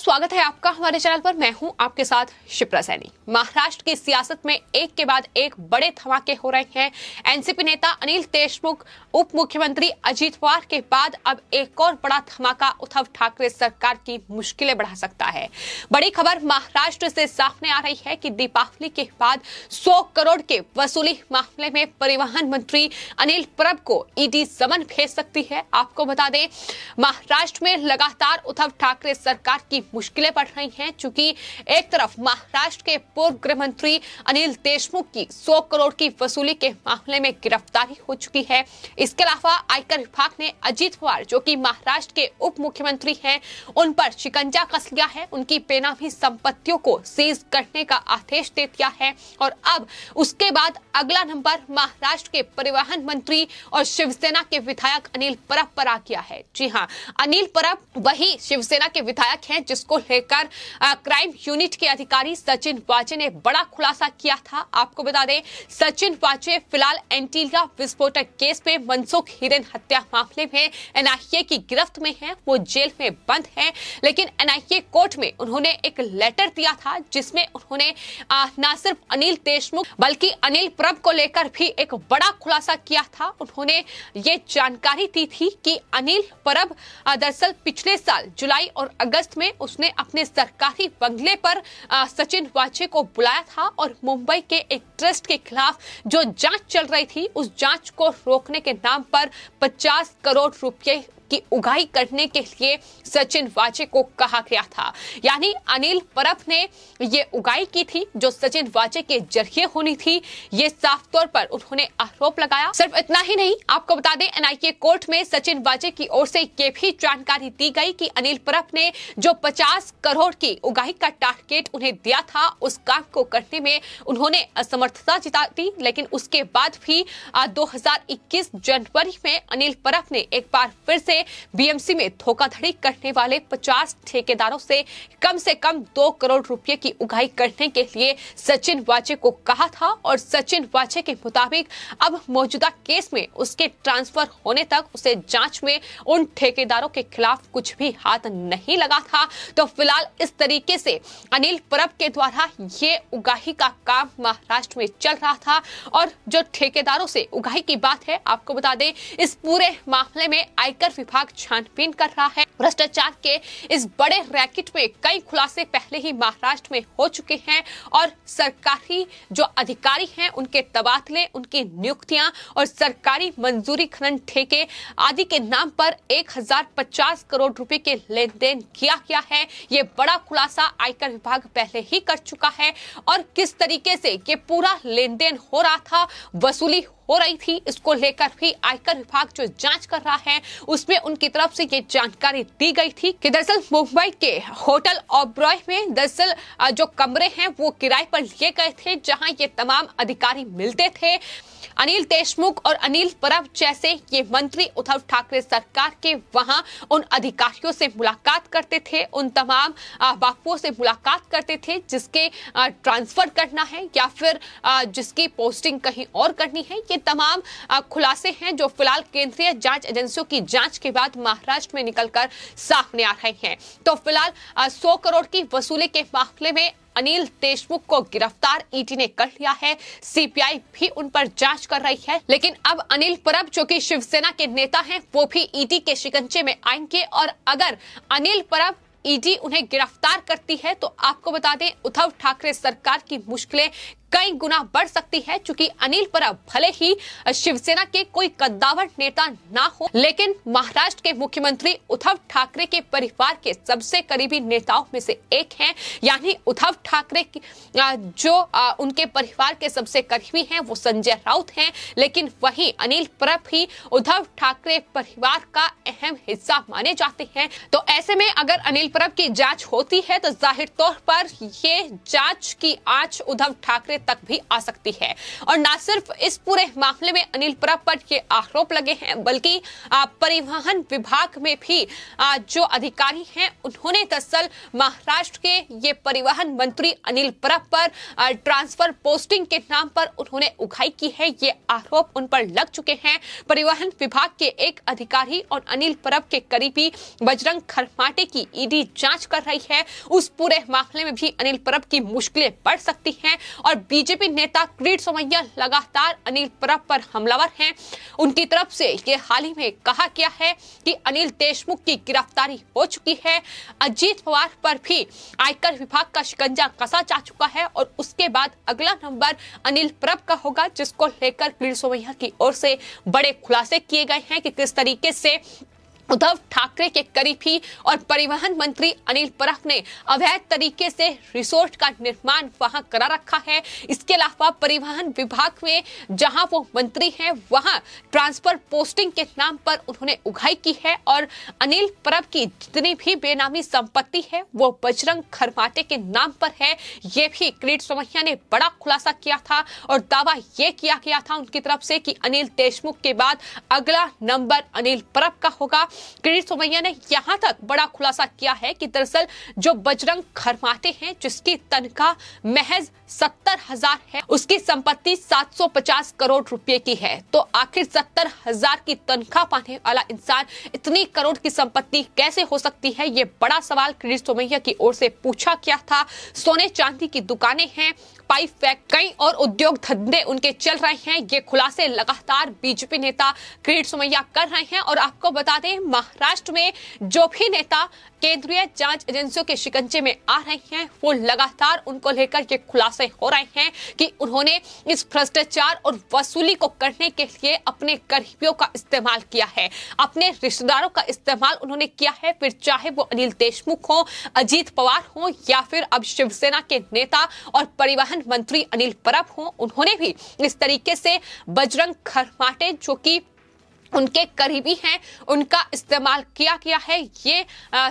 स्वागत है आपका हमारे चैनल पर। मैं हूं आपके साथ शिप्रा सैनी। महाराष्ट्र की सियासत में एक के बाद एक बड़े धमाके हो रहे हैं। एनसीपी नेता अनिल देशमुख, उप मुख्यमंत्री अजित पवार के बाद अब एक और बड़ा धमाका उद्धव ठाकरे सरकार की मुश्किलें बढ़ा सकता है। बड़ी खबर महाराष्ट्र से सामने आ रही है कि दीपावली के बाद 100 करोड़ के वसूली मामले में परिवहन मंत्री अनिल परब को ईडी समन भेज सकती है। आपको बता दें, महाराष्ट्र में लगातार उद्धव ठाकरे सरकार की मुश्किलें बढ़ रही हैं, चूंकि एक तरफ महाराष्ट्र के पूर्व गृह मंत्री अनिल देशमुख की 100 करोड़ की वसूली के मामले में गिरफ्तारी हो चुकी है। इसके अलावा आयकर विभाग ने अजित पवार, जो कि महाराष्ट्र के उप मुख्यमंत्री हैं, उन पर शिकंजा कस लिया है। उनकी बेनामी संपत्तियों को सीज करने का आदेश दे दिया है। और अब उसके बाद अगला नंबर महाराष्ट्र के परिवहन मंत्री और शिवसेना के विधायक अनिल परब पर आ गया है। जी हाँ, अनिल परब वही शिवसेना के विधायक हैं जिसको लेकर क्राइम यूनिट के अधिकारी सचिन वाजे ने बड़ा खुलासा किया था। आपको बता दें, सचिन वाजे फिलहाल एंटीलिया विस्फोटक केस में मनसुख हिरेन हत्या मामले में एनआईए की गिरफ्त में है। वो जेल में बंद है, लेकिन एनआईए कोर्ट में उन्होंने एक लेटर दिया था जिसमें उन्होंने न सिर्फ अनिल देशमुख बल्कि अनिल परब को लेकर भी एक बड़ा खुलासा किया था। उन्होंने ये जानकारी दी थी कि अनिल परब दरअसल पिछले साल जुलाई और अगस्त में उसने अपने सरकारी बंगले पर सचिन वाजे को बुलाया था और मुंबई के एक ट्रस्ट के खिलाफ जो जांच चल रही थी, उस जांच को रोकने के नाम पर 50 करोड़ रुपए की उगाही करने के लिए सचिन वाजे को कहा गया था। यानी अनिल परब ने ये उगाही की थी जो सचिन वाजे के जरिए होनी थी। ये साफ तौर पर उन्होंने आरोप लगाया। सिर्फ इतना ही नहीं, आपको बता दें, एनआईए कोर्ट में सचिन वाजे की ओर से ये भी जानकारी दी गई कि अनिल परब ने जो 50 करोड़ की उगाही का टारगेट उन्हें दिया था, उस काम को करने में उन्होंने असमर्थता जताई। लेकिन उसके बाद भी 2021 जनवरी में अनिल परब ने एक बार फिर से बीएमसी में धोखाधड़ी करने वाले 50 ठेकेदारों से कम 2 करोड़ रुपए की उगाही करने के लिए सचिन वाजे को कहा था। और सचिन वाजे के मुताबिक अब मौजूदा केस में उसके ट्रांसफर होने तक उसे जांच में उन ठेकेदारों के खिलाफ कुछ भी हाथ नहीं लगा था। तो फिलहाल इस तरीके से अनिल परब के द्वारा ये उगाही का काम महाराष्ट्र में चल रहा था। और जो ठेकेदारों से उगाही की बात है, आपको बता दें, इस पूरे मामले में आयकर विभाग छानबीन कर रहा है। भ्रष्टाचार के इस बड़े रैकेट में कई खुलासे पहले ही महाराष्ट्र में हो चुके हैं और सरकारी जो अधिकारी हैं उनके तबादले, उनकी नियुक्तियां और सरकारी मंजूरी खनन ठेके आदि के नाम पर 1050 करोड़ रुपए के लेन देन किया गया है। ये बड़ा खुलासा आयकर विभाग पहले ही कर चुका है। और किस तरीके से ये पूरा लेन देन हो रहा था, वसूली हो रही थी, इसको लेकर भी आयकर विभाग जो जांच कर रहा है उसमें उनकी तरफ से ये जानकारी दी गई थी कि दरअसल मुंबई के होटल ओबरॉय में दरअसल जो कमरे हैं वो किराए पर लिए गए थे, जहां ये तमाम अधिकारी मिलते थे। अनिल देशमुख और अनिल परब जैसे ये मंत्री उद्धव ठाकरे सरकार के वहां उन अधिकारियों से मुलाकात करते थे, उन तमाम बापुओं से मुलाकात करते थे जिसके ट्रांसफर करना है या फिर जिसकी पोस्टिंग कहीं और करनी है। ये तमाम खुलासे हैं जो फिलहाल केंद्रीय जांच एजेंसियों की जांच के बाद महाराष्ट्र में निकलकर सामने आ रहे हैं। तो फिलहाल 100 करोड़ की वसूली के मामले में अनिल देशमुख को गिरफ्तार ईडी ने कर लिया है। सीबीआई भी उन पर जांच कर रही है। लेकिन अब अनिल परब, जो कि शिवसेना के नेता हैं, वो भी ईडी के शिकंजे में आएंगे। और अगर अनिल परब ईडी उन्हें गिरफ्तार करती है तो आपको बता दें, उद्धव ठाकरे सरकार की मुश्किलें कई गुना बढ़ सकती है। क्योंकि अनिल परब भले ही शिवसेना के कोई कद्दावर नेता ना हो, लेकिन महाराष्ट्र के मुख्यमंत्री उद्धव ठाकरे के परिवार के सबसे करीबी नेताओं में से एक हैं। यानी उद्धव ठाकरे जो उनके परिवार के सबसे करीबी हैं वो संजय राउत हैं, लेकिन वहीं अनिल परब भी उद्धव ठाकरे परिवार का अहम हिस्सा माने जाते हैं। तो ऐसे में अगर अनिल परब की जांच होती है तो जाहिर तौर पर ये जांच की आंच उद्धव ठाकरे तक भी आ सकती है। और न सिर्फ इस पूरे मामले में अनिल परब पर ये आरोप लगे हैं, बल्कि परिवहन विभाग में भी जो अधिकारी हैं उन्होंने दरअसल महाराष्ट्र के ये परिवहन मंत्री अनिल परब पर ट्रांसफर पोस्टिंग के नाम पर उन्होंने उगाही की है। ये आरोप उन पर लग चुके हैं। परिवहन विभाग के एक अधिकारी और अनिल परब के करीबी बजरंग खरमाटे की ईडी जांच कर रही है। उस पूरे मामले में भी अनिल परब की मुश्किलें बढ़ सकती हैं और बीजेपी नेता किरीट सोमैया लगातार अनिल परब पर हमलावर हैं। उनकी तरफ से ये हाल ही में कहा गया है कि अनिल देशमुख की गिरफ्तारी हो चुकी है। अजीत पवार पर भी आयकर विभाग का शिकंजा कसा जा चुका है और उसके बाद अगला नंबर अनिल परब का होगा, जिसको लेकर किरीट सोमैया की ओर से बड़े खुलासे किए गए हैं कि किस तरीके से उद्धव ठाकरे के करीबी और परिवहन मंत्री अनिल परब ने अवैध तरीके से रिसोर्ट का निर्माण वहां करा रखा है। इसके अलावा परिवहन विभाग में जहां वो मंत्री हैं वहां ट्रांसफर पोस्टिंग के नाम पर उन्होंने उगाही की है और अनिल परब की जितनी भी बेनामी संपत्ति है वो बजरंग खरमाटे के नाम पर है। ये भी किरीट सोमैया ने बड़ा खुलासा किया था और दावा ये किया गया था उनकी तरफ से कि अनिल देशमुख के बाद अगला नंबर अनिल परब का होगा। किरीट सोमैया ने यहां तक बड़ा खुलासा किया है कि दरअसल जो बजरंग खरमाटे हैं, जिसकी तनख्वाह महज 70,000 है, उसकी संपत्ति 750 करोड़ रुपए की है। तो आखिर 70,000 की तनख्वाह पाने वाला इंसान इतनी करोड़ की संपत्ति कैसे हो सकती है, ये बड़ा सवाल किरीट सोमैया की ओर से पूछा गया था। सोने चांदी की दुकानें हैं, पाइप फैक्ट्री और उद्योग धंधे उनके चल रहे हैं। ये खुलासे लगातार बीजेपी नेता किरीट सोमैया कर रहे हैं। और आपको बता दें, महाराष्ट्र में जो भी नेता केंद्रीय जांच एजेंसियों के शिकंजे में आ रहे हैं, वो लगातार उनको लेकर ये खुलासे हो रहे हैं कि उन्होंने इस भ्रष्टाचार और वसूली को करने के लिए अपने करीबियों का इस्तेमाल किया है, अपने रिश्तेदारों का इस्तेमाल उन्होंने किया है। फिर चाहे वो अनिल देशमुख हो, अजीत पवार हो या फिर अब शिवसेना के नेता और परिवहन मंत्री अनिल परब हो, उन्होंने भी इस तरीके से बजरंग खरमाटे जो कि उनके करीबी हैं उनका इस्तेमाल किया गया है। ये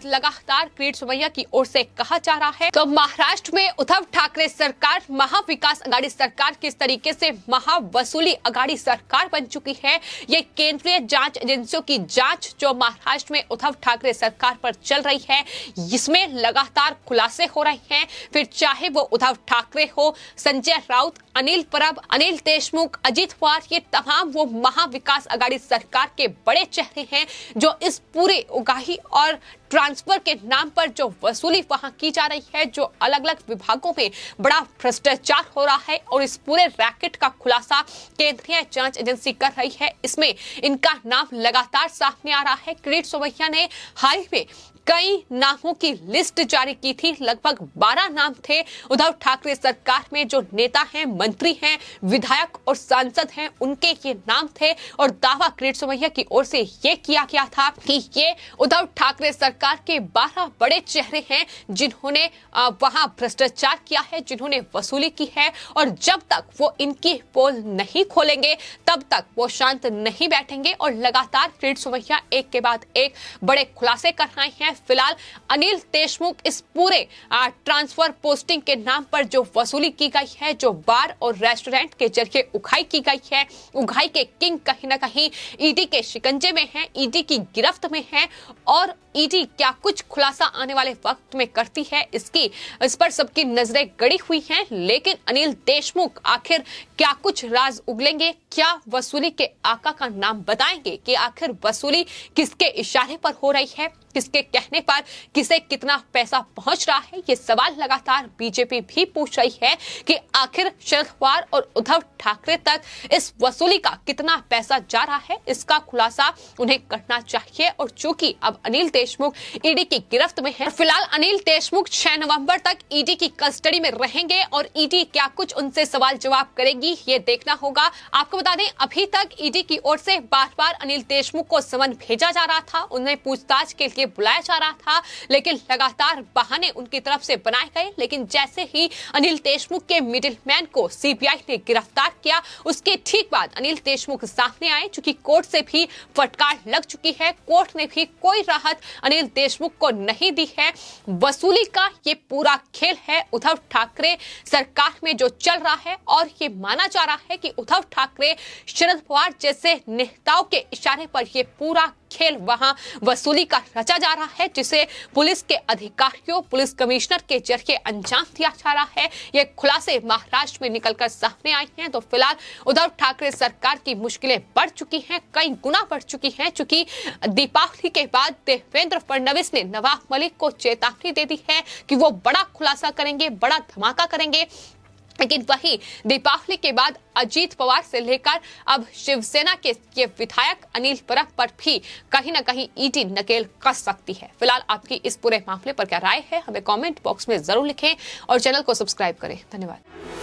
लगातार किरीट सोमैया की ओर से कहा जा रहा है। तो महाराष्ट्र में उद्धव ठाकरे सरकार महाविकास अघाड़ी सरकार किस तरीके से महावसूली अघाड़ी सरकार बन चुकी है, ये केंद्रीय जांच एजेंसियों की जांच जो महाराष्ट्र में उद्धव ठाकरे सरकार पर चल रही है, इसमें लगातार खुलासे हो रहे हैं। फिर चाहे वो उद्धव ठाकरे हो, संजय राउत, अनिल परब, अनिल देशमुख, अजीत पवार, ये तमाम वो महाविकास अघाड़ी सरकार के बड़े चेहरे हैं जो इस पूरे उगाही और ट्रांसफर के नाम पर जो वसूली वहां की जा रही है, जो अलग अलग विभागों में बड़ा भ्रष्टाचार हो रहा है और इस पूरे रैकेट का खुलासा केंद्रीय जांच एजेंसी कर रही है। इसमें इनका नाम लगातार सामने आ रहा है। किरीट सोमैया ने हाल ही में कई नामों की लिस्ट जारी की थी, लगभग 12 नाम थे उद्धव ठाकरे सरकार में जो नेता हैं, मंत्री हैं, विधायक और सांसद हैं, उनके ये नाम थे। और दावा किरीट सोमैया की ओर से ये किया गया था कि ये उद्धव ठाकरे सरकार के 12 बड़े चेहरे हैं जिन्होंने वहां भ्रष्टाचार किया है, जिन्होंने वसूली की है। और जब तक वो इनकी पोल नहीं खोलेंगे तब तक वो शांत नहीं बैठेंगे और लगातार किरीट सोमैया एक के बाद एक बड़े खुलासे कर रहे हैं। फिलहाल अनिल देशमुख इस पूरे ट्रांसफर पोस्टिंग के नाम पर जो वसूली की गई है, जो बार और रेस्टोरेंट के जरिए उगाही की गई है, उगाही के किंग कहीं ना कहीं ईडी के शिकंजे में है, ईडी की गिरफ्त में है। और ईडी क्या कुछ खुलासा आने वाले वक्त में करती है, इस पर सबकी नजरें गड़ी हुई हैं। लेकिन अनिल देशमुख आखिर क्या कुछ राज उगलेंगे, क्या वसूली के आका का नाम बताएंगे कि आखिर वसूली किसके इशारे पर हो रही है, किसके कहने पर किसे कितना पैसा पहुंच रहा है। ये सवाल लगातार बीजेपी भी पूछ रही है कि आखिर शरद पवार और उद्धव ठाकरे तक इस वसूली का कितना पैसा जा रहा है, इसका खुलासा उन्हें करना चाहिए। और चूंकि अब अनिल देशमुख ईडी की गिरफ्त में है, फिलहाल अनिल देशमुख 6 नवंबर तक ईडी की कस्टडी में रहेंगे और ईडी क्या कुछ उनसे सवाल जवाब करेगी, ये देखना होगा। आपको बता दें, अभी तक ईडी की ओर से बार-बार अनिल देशमुख को समन भेजा जा रहा था, उन्हें पूछताछ के लिए बुलाया जा रहा था, लेकिन लगातार बहाने उनकी तरफ से बनाए गए। लेकिन जैसे ही अनिल देशमुख के मिडिलमैन को सीबीआई ने गिरफ्तार किया, उसके ठीक बाद अनिल देशमुख सामने आए। चूंकि कोर्ट से भी फटकार लग चुकी है, कोर्ट ने भी कोई राहत अनिल देशमुख को नहीं दी है। वसूली का ये पूरा खेल है उद्धव ठाकरे सरकार में जो चल रहा है, और ये माना जा रहा है कि उद्धव ठाकरे, शरद पवार जैसे नेताओं के इशारे पर ये पूरा खेल वहां वसूली का रचा जा रहा है, जिसे पुलिस के अधिकारियों, पुलिस कमिश्नर के जरिए अंजाम दिया जा रहा है। ये खुलासे महाराष्ट्र में निकलकर सामने आए हैं। तो फिलहाल उद्धव ठाकरे सरकार की मुश्किलें बढ़ चुकी हैं, कई गुना बढ़ चुकी हैं, चूंकि दीपावली के बाद देवेंद्र फडणवीस ने नवाब मलिक को चेतावनी दे दी है कि वो बड़ा खुलासा करेंगे, बड़ा धमाका करेंगे। लेकिन वही दीपावली के बाद अजीत पवार से लेकर अब शिवसेना के ये विधायक अनिल परब पर भी कहीं ना कहीं ईडी नकेल कस सकती है। फिलहाल आपकी इस पूरे मामले पर क्या राय है, हमें कमेंट बॉक्स में जरूर लिखें और चैनल को सब्सक्राइब करें। धन्यवाद।